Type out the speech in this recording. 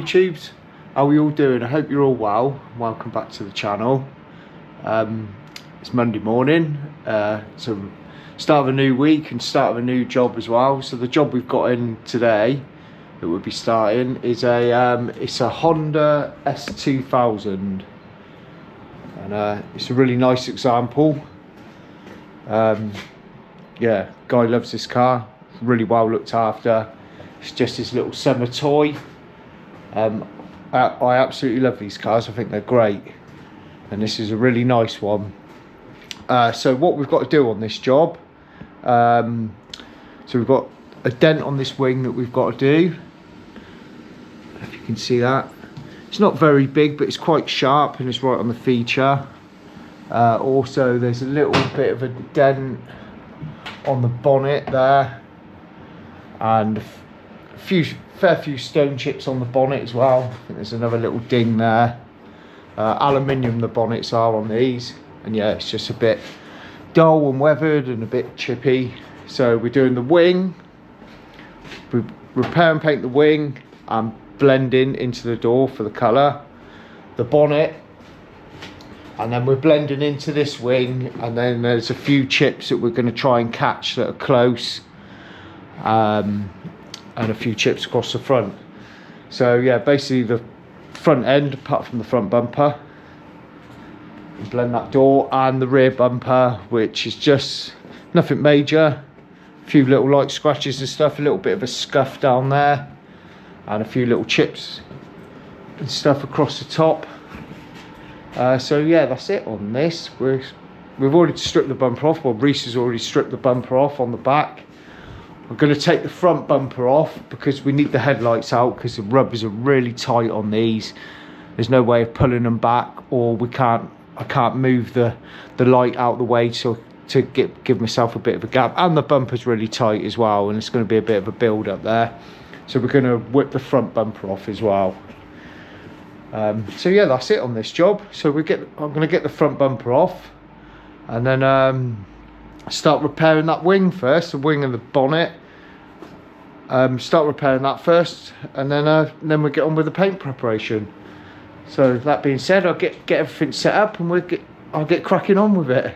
YouTubes, how are you all doing? I hope you're all well. Welcome back to the channel. It's Monday morning, so start of a new week and start of a new job as well. So the job we've got in today that we'll be starting is it's a Honda S2000, and it's a really nice example. Yeah, guy loves this car, really well looked after. It's just his little summer toy. I absolutely love these cars. I think they're great, and this is a really nice one. So what we've got to do on this job, so we've got a dent on this wing that we've got to do. If you can see that, it's not very big, but it's quite sharp and it's right on the feature. Also, there's a little bit of a dent on the bonnet there, and a fair few stone chips on the bonnet as well. I think there's another little ding there. Aluminium the bonnets are on these, and yeah, it's just a bit dull and weathered and a bit chippy. So we're doing the wing, we repair and paint the wing and blending into the door for the colour, the bonnet, and then we're blending into this wing, and then there's a few chips that we're going to try and catch that are close, and a few chips across the front. So yeah, basically the front end, apart from the front bumper, blend that door, and the rear bumper, which is just nothing major, a few little light scratches and stuff, a little bit of a scuff down there, and a few little chips and stuff across the top. So yeah, that's it on this. We've already stripped the bumper off. Well, Reese has already stripped the bumper off on the back. We're going to take the front bumper off because we need the headlights out, because the rubbers are really tight on these. There's no way of pulling them back, or I can't move the light out the way to give myself a bit of a gap. And the bumper's really tight as well, and it's going to be a bit of a build up there. So we're going to whip the front bumper off as well. So yeah, that's it on this job. So I'm going to get the front bumper off, and then start repairing that wing first, the wing and the bonnet. Start repairing that first, and then we'll get on with the paint preparation. So that being said, I'll get everything set up, and I'll get cracking on with it.